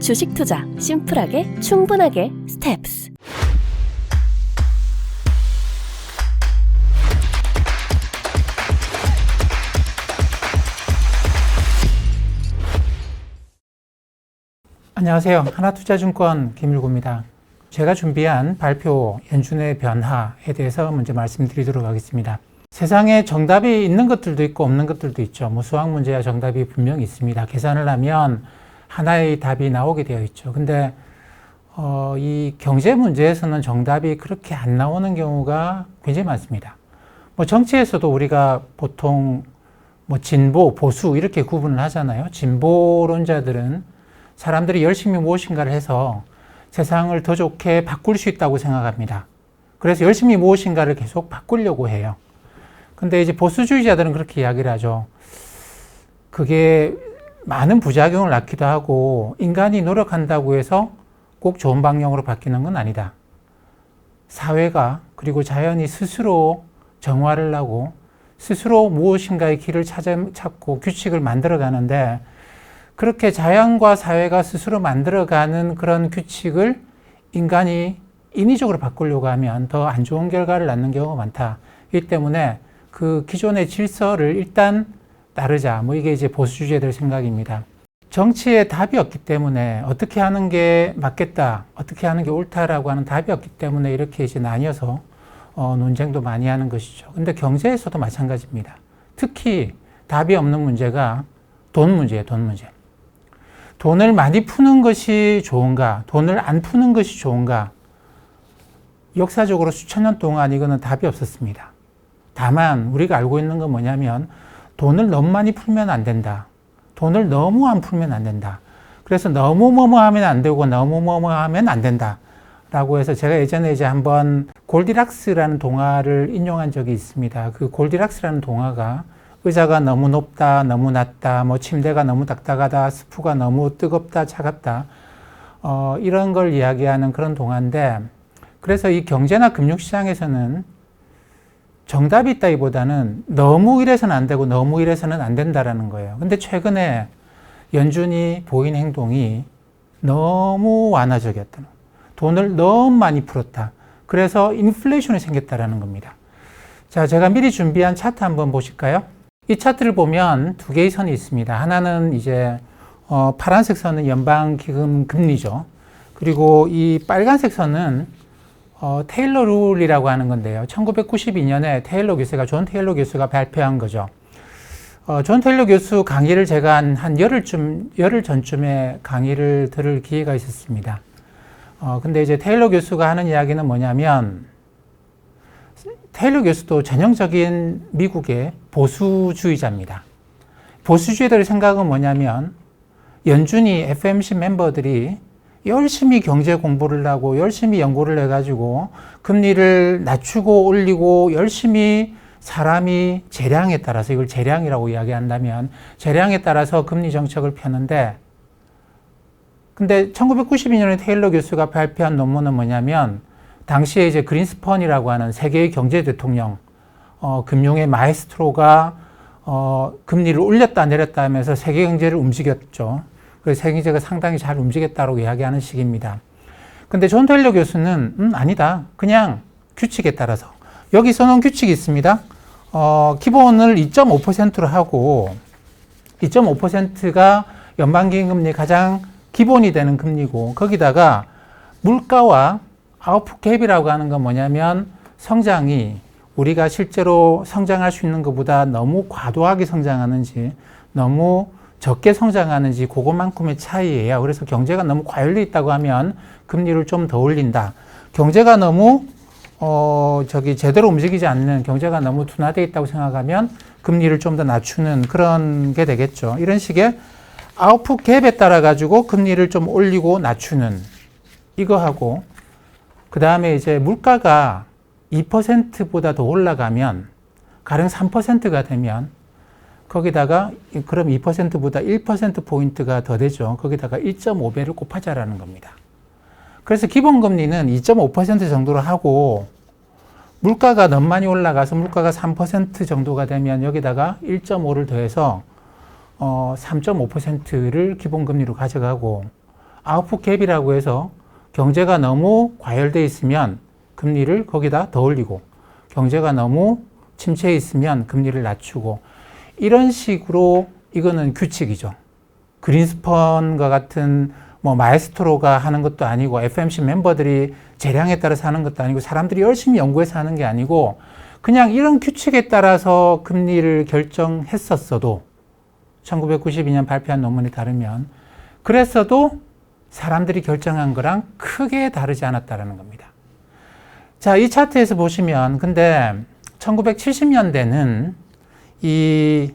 주식 투자 심플하게 충분하게 스텝스. 안녕하세요. 하나투자증권 김일구입니다. 제가 준비한 발표 연준의 변화에 대해서 먼저 말씀드리도록 하겠습니다. 세상에 정답이 있는 것들도 있고 없는 것들도 있죠. 뭐 수학 문제야 정답이 분명히 있습니다. 계산을 하면 하나의 답이 나오게 되어 있죠. 근데 이 경제 문제에서는 정답이 그렇게 안 나오는 경우가 굉장히 많습니다. 뭐 정치에서도 우리가 보통 뭐 진보, 보수 이렇게 구분을 하잖아요. 진보론자들은 사람들이 열심히 무엇인가를 해서 세상을 더 좋게 바꿀 수 있다고 생각합니다. 그래서 열심히 무엇인가를 계속 바꾸려고 해요. 근데 이제 보수주의자들은 그렇게 이야기를 하죠. 그게 많은 부작용을 낳기도 하고 인간이 노력한다고 해서 꼭 좋은 방향으로 바뀌는 건 아니다. 사회가 그리고 자연이 스스로 정화를 하고 스스로 무엇인가의 길을 찾고 규칙을 만들어 가는데 그렇게 자연과 사회가 스스로 만들어가는 그런 규칙을 인간이 인위적으로 바꾸려고 하면 더 안 좋은 결과를 낳는 경우가 많다. 이 때문에 그 기존의 질서를 일단 따르자. 뭐 이게 이제 보수주의자들 생각입니다. 정치에 답이 없기 때문에 어떻게 하는 게 맞겠다, 어떻게 하는 게 옳다라고 하는 답이 없기 때문에 이렇게 이제 나뉘어서 논쟁도 많이 하는 것이죠. 근데 경제에서도 마찬가지입니다. 특히 답이 없는 문제가 돈 문제예요, 돈 문제. 돈을 많이 푸는 것이 좋은가, 돈을 안 푸는 것이 좋은가, 역사적으로 수천 년 동안 이거는 답이 없었습니다. 다만 우리가 알고 있는 건 뭐냐면 돈을 너무 많이 풀면 안 된다. 돈을 너무 안 풀면 안 된다. 그래서 너무 뭐뭐 하면 안 되고 너무 뭐뭐 하면 안 된다. 라고 해서 제가 예전에 이제 한번 골디락스라는 동화를 인용한 적이 있습니다. 그 골디락스라는 동화가 의자가 너무 높다, 너무 낮다, 뭐 침대가 너무 딱딱하다, 스프가 너무 뜨겁다, 차갑다, 이런 걸 이야기하는 그런 동화인데, 그래서 이 경제나 금융시장에서는 정답이 있다기보다는 너무 이래서는 안 되고 너무 이래서는 안 된다라는 거예요. 근데 최근에 연준이 보인 행동이 너무 완화적이었다. 돈을 너무 많이 풀었다. 그래서 인플레이션이 생겼다라는 겁니다. 자, 제가 미리 준비한 차트 한번 보실까요? 이 차트를 보면 두 개의 선이 있습니다. 하나는 이제 파란색 선은 연방기금 금리죠. 그리고 이 빨간색 선은 테일러 룰이라고 하는 건데요. 1992년에 존 테일러 교수가 발표한 거죠. 존 테일러 교수 강의를 제가 한 열흘 전쯤에 강의를 들을 기회가 있었습니다. 근데 이제 테일러 교수가 하는 이야기는 뭐냐면, 테일러 교수도 전형적인 미국의 보수주의자입니다. 보수주의자들의 생각은 뭐냐면, 연준이 FOMC 멤버들이 열심히 경제 공부를 하고 열심히 연구를 해가지고 금리를 낮추고 올리고 열심히 사람이 재량에 따라서, 이걸 재량이라고 이야기한다면 재량에 따라서 금리 정책을 펴는데, 근데 1992년에 테일러 교수가 발표한 논문은 뭐냐면, 당시에 이제 그린스펀이라고 하는 세계의 경제 대통령, 금융의 마에스트로가 금리를 올렸다 내렸다 하면서 세계 경제를 움직였죠. 그래서 세계 경제가 상당히 잘 움직였다고 이야기하는 식입니다. 근데 존 테일러 교수는 아니다. 그냥 규칙에 따라서. 여기서는 규칙이 있습니다. 기본을 2.5%로 하고 2.5%가 연방기금리 가장 기본이 되는 금리고, 거기다가 물가와 아웃풋 갭이라고 하는 건 뭐냐면, 성장이 우리가 실제로 성장할 수 있는 것보다 너무 과도하게 성장하는지 너무 적게 성장하는지 그것만큼의 차이예요. 그래서 경제가 너무 과열돼 있다고 하면 금리를 좀 더 올린다. 경제가 너무 제대로 움직이지 않는, 경제가 너무 둔화되어 있다고 생각하면 금리를 좀 더 낮추는 그런 게 되겠죠. 이런 식의 아웃풋 갭에 따라 가지고 금리를 좀 올리고 낮추는 이거 하고, 그 다음에 이제 물가가 2%보다 더 올라가면, 가령 3%가 되면 거기다가 그럼 2%보다 1%포인트가 더 되죠. 거기다가 1.5배를 곱하자라는 겁니다. 그래서 기본금리는 2.5% 정도로 하고, 물가가 너무 많이 올라가서 물가가 3% 정도가 되면 여기다가 1.5를 더해서 3.5%를 기본금리로 가져가고, 아웃풋 갭이라고 해서 경제가 너무 과열돼 있으면 금리를 거기다 더 올리고 경제가 너무 침체해 있으면 금리를 낮추고 이런 식으로 이거는 규칙이죠. 그린스펀과 같은 뭐 마에스트로가 하는 것도 아니고 FMC 멤버들이 재량에 따라서 하는 것도 아니고 사람들이 열심히 연구해서 하는 게 아니고 그냥 이런 규칙에 따라서 금리를 결정했었어도 1992년 발표한 논문에 따르면 그랬어도 사람들이 결정한 거랑 크게 다르지 않았다는 겁니다. 자, 이 차트에서 보시면 근데 1970년대는 이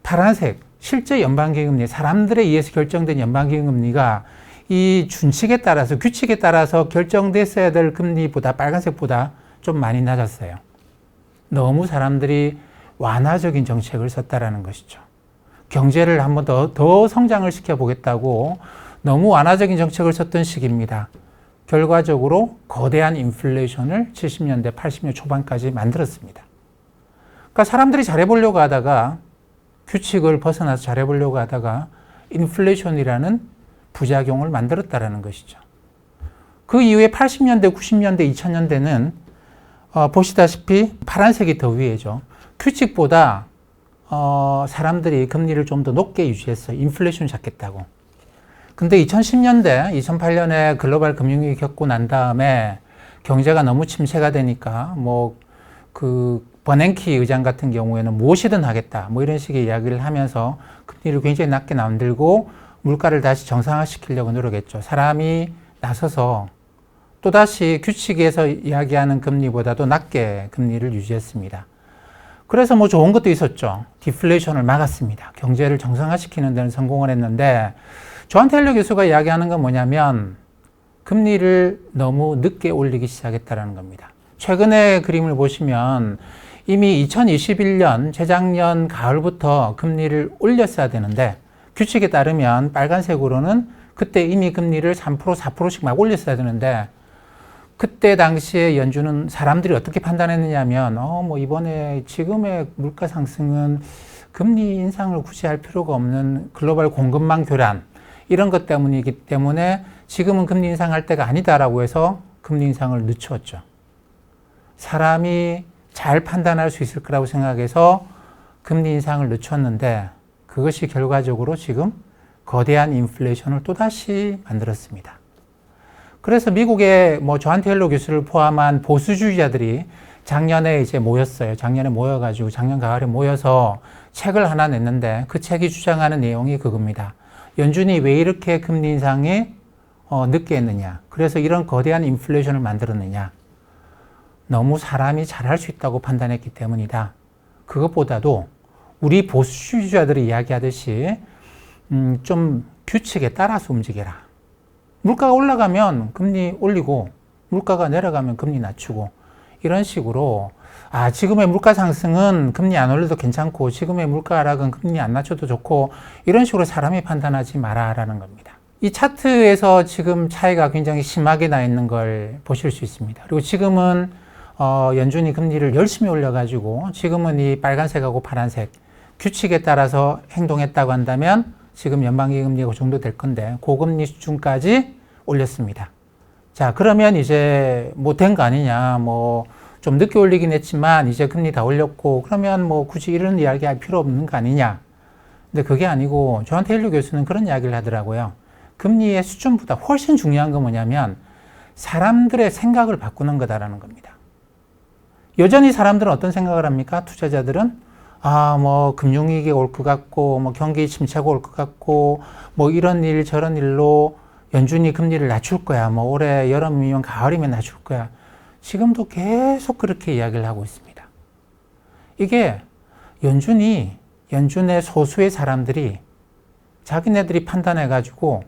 파란색 실제 연방기금리, 사람들에 의해서 결정된 연방기금리가 이 준칙에 따라서 규칙에 따라서 결정됐어야 될 금리보다 빨간색보다 좀 많이 낮았어요. 너무 사람들이 완화적인 정책을 썼다라는 것이죠. 경제를 한번 더 성장을 시켜보겠다고 너무 완화적인 정책을 썼던 시기입니다. 결과적으로 거대한 인플레이션을 70년대, 80년대 초반까지 만들었습니다. 그러니까 사람들이 잘해보려고 하다가 규칙을 벗어나서 잘해보려고 하다가 인플레이션이라는 부작용을 만들었다라는 것이죠. 그 이후에 80년대, 90년대, 2000년대는 보시다시피 파란색이 더 위에죠. 규칙보다 사람들이 금리를 좀 더 높게 유지했어요. 인플레이션 잡겠다고. 근데 2010년대, 2008년에 글로벌 금융위기 겪고 난 다음에 경제가 너무 침체가 되니까 버냉키 의장 같은 경우에는 무엇이든 하겠다. 뭐 이런 식의 이야기를 하면서 금리를 굉장히 낮게 만들고 물가를 다시 정상화시키려고 노력했죠. 사람이 나서서 또다시 규칙에서 이야기하는 금리보다도 낮게 금리를 유지했습니다. 그래서 뭐 좋은 것도 있었죠. 디플레이션을 막았습니다. 경제를 정상화시키는 데는 성공을 했는데 존 테일러 교수가 이야기하는 건 뭐냐면 금리를 너무 늦게 올리기 시작했다는 겁니다. 최근의 그림을 보시면 이미 2021년 재작년 가을부터 금리를 올렸어야 되는데 규칙에 따르면 빨간색으로는 그때 이미 금리를 3%, 4%씩 막 올렸어야 되는데 그때 당시에 연준은 사람들이 어떻게 판단했느냐면 이번에 지금의 물가 상승은 금리 인상을 굳이 할 필요가 없는 글로벌 공급망 교란 이런 것 때문이기 때문에 지금은 금리 인상할 때가 아니다라고 해서 금리 인상을 늦췄죠. 사람이 잘 판단할 수 있을 거라고 생각해서 금리 인상을 늦췄는데 그것이 결과적으로 지금 거대한 인플레이션을 또다시 만들었습니다. 그래서 미국의 존 테일러 교수를 포함한 보수주의자들이 작년에 이제 모였어요. 작년에 모여가지고 작년 가을에 모여서 책을 하나 냈는데 그 책이 주장하는 내용이 그겁니다. 연준이 왜 이렇게 금리 인상에 늦게 했느냐. 그래서 이런 거대한 인플레이션을 만들었느냐. 너무 사람이 잘할 수 있다고 판단했기 때문이다. 그것보다도 우리 보수주의자들이 이야기하듯이 좀 규칙에 따라서 움직여라. 물가가 올라가면 금리 올리고 물가가 내려가면 금리 낮추고 이런 식으로 지금의 물가 상승은 금리 안 올려도 괜찮고 지금의 물가 하락은 금리 안 낮춰도 좋고 이런 식으로 사람이 판단하지 마라라는 겁니다. 이 차트에서 지금 차이가 굉장히 심하게 나 있는 걸 보실 수 있습니다. 그리고 지금은 연준이 금리를 열심히 올려가지고 지금은 이 빨간색하고 파란색 규칙에 따라서 행동했다고 한다면 지금 연방기금리가 그 정도 될 건데 고금리 수준까지 올렸습니다. 자, 그러면 이제 된 거 아니냐, 좀 늦게 올리긴 했지만 이제 금리 다 올렸고 그러면 굳이 이런 이야기 할 필요 없는 거 아니냐. 근데 그게 아니고 존 테일러 교수는 그런 이야기를 하더라고요. 금리의 수준보다 훨씬 중요한 건 뭐냐면 사람들의 생각을 바꾸는 거다라는 겁니다. 여전히 사람들은 어떤 생각을 합니까? 투자자들은 금융위기가 올 것 같고, 경기 침체가 올 것 같고, 이런 일, 저런 일로 연준이 금리를 낮출 거야. 올해 여름이면 가을이면 낮출 거야. 지금도 계속 그렇게 이야기를 하고 있습니다. 이게 연준의 소수의 사람들이 자기네들이 판단해가지고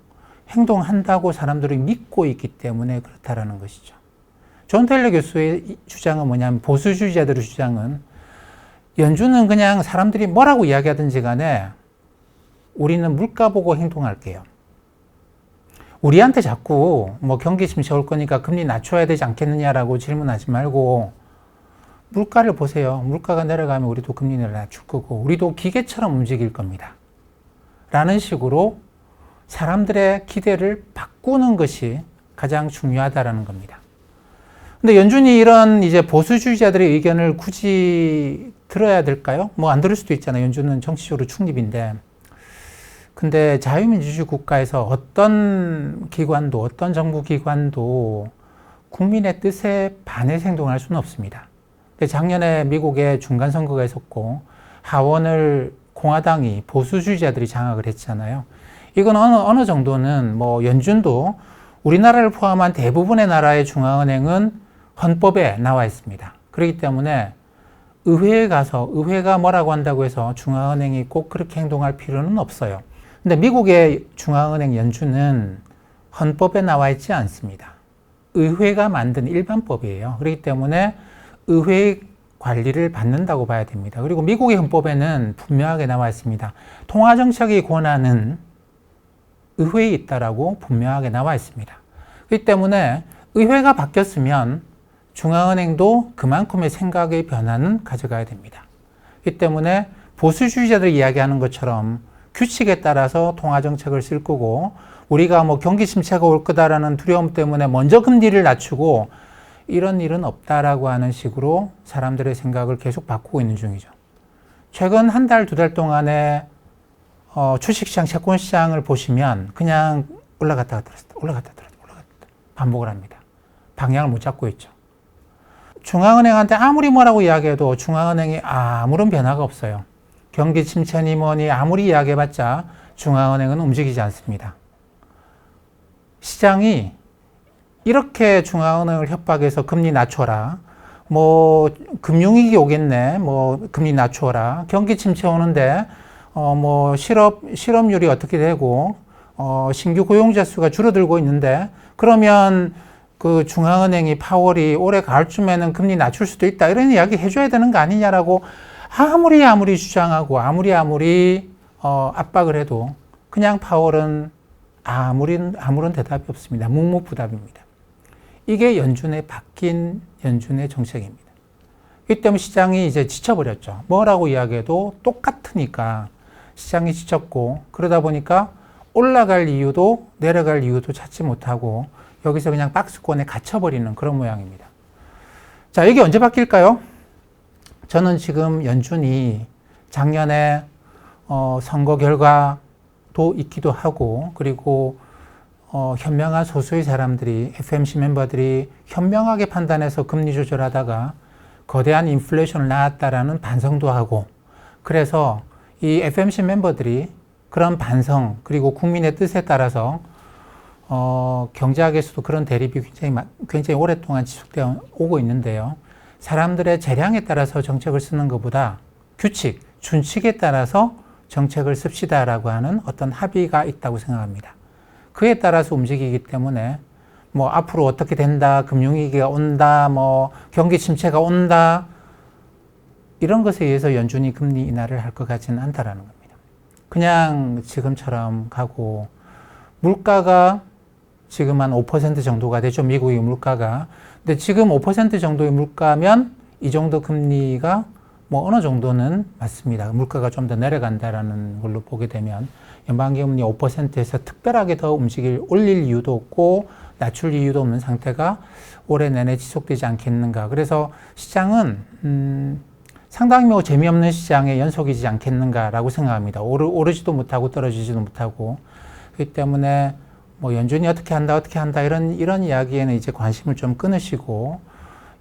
행동한다고 사람들이 믿고 있기 때문에 그렇다라는 것이죠. 존 테일러 교수의 주장은 뭐냐면 보수주의자들의 주장은 연준은 그냥 사람들이 뭐라고 이야기하든지 간에 우리는 물가 보고 행동할게요. 우리한테 자꾸 경기 침체 올 거니까 금리 낮춰야 되지 않겠느냐라고 질문하지 말고 물가를 보세요. 물가가 내려가면 우리도 금리를 낮출 거고 우리도 기계처럼 움직일 겁니다. 라는 식으로 사람들의 기대를 바꾸는 것이 가장 중요하다라는 겁니다. 근데 연준이 이런 이제 보수주의자들의 의견을 굳이 들어야 될까요? 뭐 안 들을 수도 있잖아요. 연준은 정치적으로 중립인데. 근데 자유민주주의 국가에서 어떤 기관도, 어떤 정부 기관도 국민의 뜻에 반해서 행동할 수는 없습니다. 근데 작년에 미국의 중간선거가 있었고, 하원을 공화당이 보수주의자들이 장악을 했잖아요. 이건 어느 정도는 뭐 연준도 우리나라를 포함한 대부분의 나라의 중앙은행은 헌법에 나와 있습니다. 그렇기 때문에 의회에 가서 의회가 뭐라고 한다고 해서 중앙은행이 꼭 그렇게 행동할 필요는 없어요. 근데 미국의 중앙은행 연준은 헌법에 나와 있지 않습니다. 의회가 만든 일반법이에요. 그렇기 때문에 의회의 관리를 받는다고 봐야 됩니다. 그리고 미국의 헌법에는 분명하게 나와 있습니다. 통화정책의 권한은 의회에 있다라고 분명하게 나와 있습니다. 그렇기 때문에 의회가 바뀌었으면 중앙은행도 그만큼의 생각의 변화는 가져가야 됩니다. 그렇기 때문에 보수주의자들이 이야기하는 것처럼 규칙에 따라서 통화정책을 쓸 거고, 우리가 뭐 경기 침체가 올 거다라는 두려움 때문에 먼저 금리를 낮추고 이런 일은 없다라고 하는 식으로 사람들의 생각을 계속 바꾸고 있는 중이죠. 최근 한 달, 두 달 동안에 주식시장, 채권시장을 보시면 그냥 올라갔다가 들었다, 올라갔다 들었다, 올라갔다 반복을 합니다. 방향을 못 잡고 있죠. 중앙은행한테 아무리 뭐라고 이야기해도 중앙은행이 아무런 변화가 없어요. 경기 침체니 뭐니 아무리 이야기해봤자 중앙은행은 움직이지 않습니다. 시장이 이렇게 중앙은행을 협박해서 금리 낮춰라, 뭐 금융위기 오겠네, 뭐 금리 낮춰라, 경기 침체 오는데 뭐 실업률이 어떻게 되고 신규 고용자 수가 줄어들고 있는데, 그러면 그 중앙은행이 파월이 올해 가을쯤에는 금리 낮출 수도 있다, 이런 이야기 해줘야 되는 거 아니냐라고 아무리 주장하고 아무리 압박을 해도 그냥 파월은 아무런 대답이 없습니다. 묵묵부답입니다. 이게 바뀐 연준의 정책입니다. 이 때문에 시장이 이제 지쳐버렸죠. 뭐라고 이야기해도 똑같으니까 시장이 지쳤고, 그러다 보니까 올라갈 이유도 내려갈 이유도 찾지 못하고 여기서 그냥 박스권에 갇혀버리는 그런 모양입니다. 자, 이게 언제 바뀔까요? 저는 지금 연준이 작년에 선거 결과도 있기도 하고, 그리고 현명한 소수의 사람들이, FOMC 멤버들이 현명하게 판단해서 금리 조절하다가 거대한 인플레이션을 낳았다라는 반성도 하고, 그래서 이 FOMC 멤버들이 그런 반성, 그리고 국민의 뜻에 따라서 경제학에서도 그런 대립이 굉장히 오랫동안 지속되어 오고 있는데요. 사람들의 재량에 따라서 정책을 쓰는 것보다 규칙, 준칙에 따라서 정책을 씁시다라고 하는 어떤 합의가 있다고 생각합니다. 그에 따라서 움직이기 때문에 뭐 앞으로 어떻게 된다, 금융위기가 온다, 뭐 경기 침체가 온다, 이런 것에 의해서 연준이 금리 인하를 할 것 같지는 않다라는 겁니다. 그냥 지금처럼 가고, 물가가 지금 한 5% 정도가 되죠. 미국의 물가가. 근데 지금 5% 정도의 물가면 이 정도 금리가 뭐 어느 정도는 맞습니다. 물가가 좀 더 내려간다라는 걸로 보게 되면 연방기금리 5%에서 특별하게 더 올릴 이유도 없고 낮출 이유도 없는 상태가 올해 내내 지속되지 않겠는가. 그래서 시장은 상당히 뭐 재미없는 시장의 연속이지 않겠는가라고 생각합니다. 오르지도 못하고 떨어지지도 못하고. 그렇기 때문에 뭐 연준이 어떻게 한다 이런 이야기에는 이제 관심을 좀 끊으시고,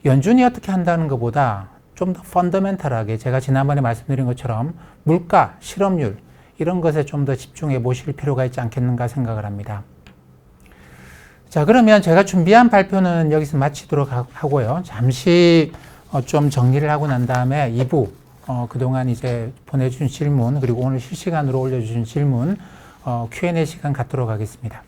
연준이 어떻게 한다는 것보다 좀 더 펀더멘탈하게 제가 지난번에 말씀드린 것처럼 물가, 실업률 이런 것에 좀 더 집중해 보실 필요가 있지 않겠는가 생각을 합니다. 자, 그러면 제가 준비한 발표는 여기서 마치도록 하고요. 잠시 좀 정리를 하고 난 다음에 2부 그동안 이제 보내주신 질문, 그리고 오늘 실시간으로 올려주신 질문 Q&A 시간 갖도록 하겠습니다.